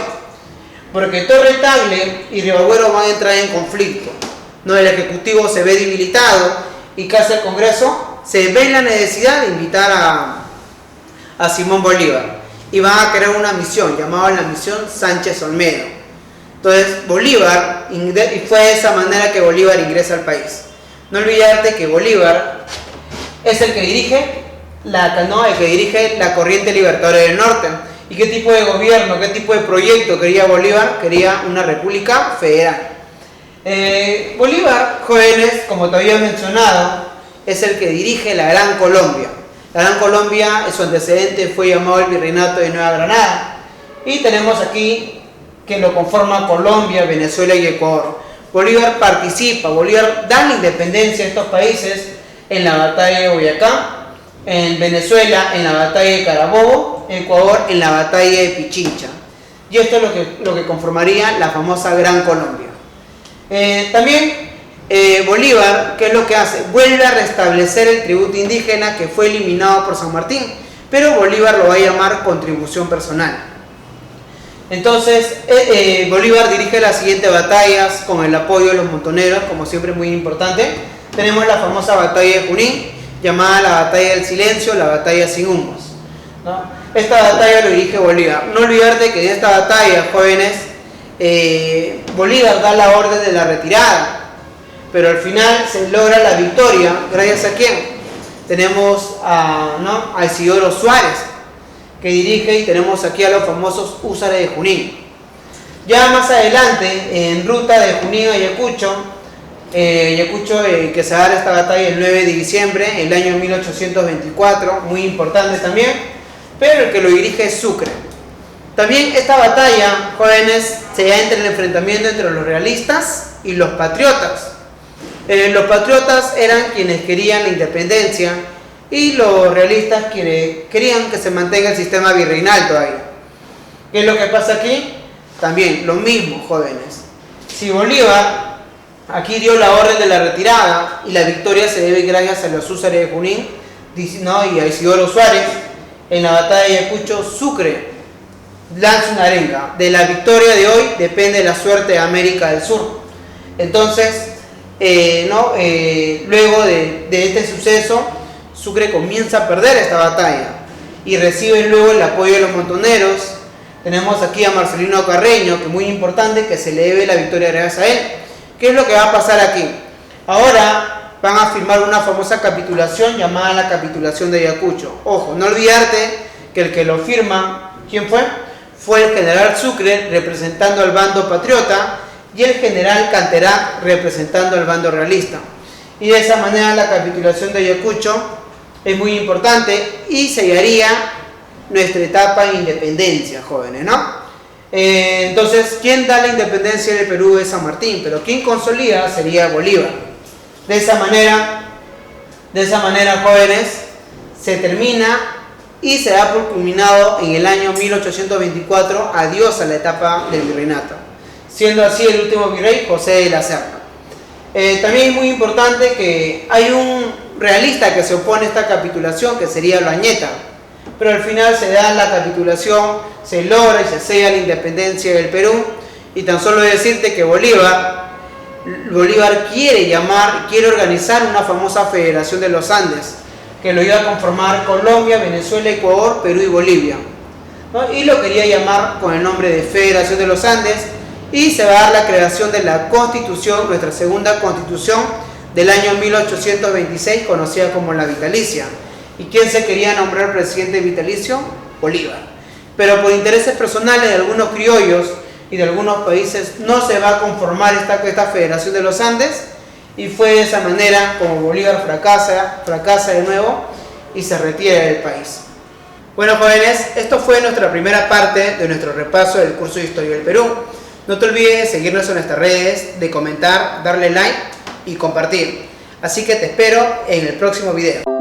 Speaker 1: porque Torre Tagle y Ribagüero van a entrar en conflicto, ¿no? El Ejecutivo se ve debilitado y ¿qué hace el Congreso? Se ve la necesidad de invitar a Simón Bolívar y van a crear una misión llamada la misión Sánchez Olmedo. Entonces Bolívar, y fue de esa manera que Bolívar ingresa al país. No olvidarte que Bolívar es el que dirige la corriente libertadora del norte. ¿Y qué tipo de gobierno, qué tipo de proyecto quería Bolívar? Quería una república federal. Bolívar, jóvenes, como te había mencionado, es el que dirige la Gran Colombia. La Gran Colombia, su antecedente fue llamado el Virreinato de Nueva Granada. Y tenemos aquí que lo conforman Colombia, Venezuela y Ecuador. Bolívar participa, Bolívar da la independencia a estos países en la batalla de Boyacá, en Venezuela en la batalla de Carabobo, en Ecuador en la batalla de Pichincha. Y esto es lo que conformaría la famosa Gran Colombia. También Bolívar, ¿qué es lo que hace? Vuelve a restablecer el tributo indígena que fue eliminado por San Martín, pero Bolívar lo va a llamar contribución personal. Entonces, Bolívar dirige las siguientes batallas con el apoyo de los montoneros, como siempre muy importante. Tenemos la famosa batalla de Junín, llamada la batalla del silencio, la batalla sin humos, ¿no? Esta batalla lo dirige Bolívar. No olvidarte que en esta batalla, jóvenes, Bolívar da la orden de la retirada, pero al final se logra la victoria, ¿gracias a quién? Tenemos a Isidoro Suárez, que dirige, y tenemos aquí a los famosos húsares de Junín. Ya más adelante, en ruta de Junín a Ayacucho, que se da esta batalla el 9 de diciembre, el año 1824, muy importante también, pero el que lo dirige es Sucre. También esta batalla, jóvenes, se da entre el enfrentamiento entre los realistas y los patriotas. Los patriotas eran quienes querían la independencia y los realistas querían que se mantenga el sistema virreinal todavía. ¿Qué es lo que pasa aquí? También lo mismo, jóvenes. Si Bolívar aquí dio la orden de la retirada y la victoria se debe gracias a los húsares de Junín, ¿no? Y a Isidoro Suárez, en la batalla de Ayacucho, Sucre lanza una arenga: de la victoria de hoy depende la suerte de América del Sur. Entonces, luego de este suceso, Sucre comienza a perder esta batalla y recibe luego el apoyo de los montoneros. Tenemos aquí a Marcelino Carreño, que es muy importante que se le debe la victoria gracias a él. ¿Qué es lo que va a pasar aquí? Ahora van a firmar una famosa capitulación llamada la capitulación de Ayacucho. Ojo, no olvidarte que el que lo firma, ¿quién fue? Fue el general Sucre, representando al bando patriota, y el general Canterac, representando al bando realista. Y de esa manera la capitulación de Ayacucho es muy importante y sellaría nuestra etapa de independencia, jóvenes, ¿no? Entonces, ¿quién da la independencia del Perú? Es San Martín, pero quien consolida sería Bolívar. De esa manera, jóvenes, se termina y se da por culminado en el año 1824, adiós a la etapa del virreinato, siendo así el último virrey José de la Serna. También es muy importante que hay un realista que se opone a esta capitulación, que sería Olañeta, pero al final se da la capitulación, se logra y se sella la independencia del Perú. Y tan solo decirte que Bolívar quiere organizar una famosa Federación de los Andes, que lo iba a conformar Colombia, Venezuela, Ecuador, Perú y Bolivia, ¿no? Y lo quería llamar con el nombre de Federación de los Andes, y se va a dar la creación de la Constitución, nuestra segunda Constitución del año 1826, conocida como la vitalicia. ¿Y quién se quería nombrar presidente vitalicio? Bolívar. Pero por intereses personales de algunos criollos y de algunos países no se va a conformar esta Federación de los Andes, y fue de esa manera como Bolívar fracasa de nuevo y se retira del país. Bueno jóvenes, esto fue nuestra primera parte de nuestro repaso del curso de Historia del Perú. No te olvides de seguirnos en nuestras redes, de comentar, darle like y compartir. Así que te espero en el próximo video.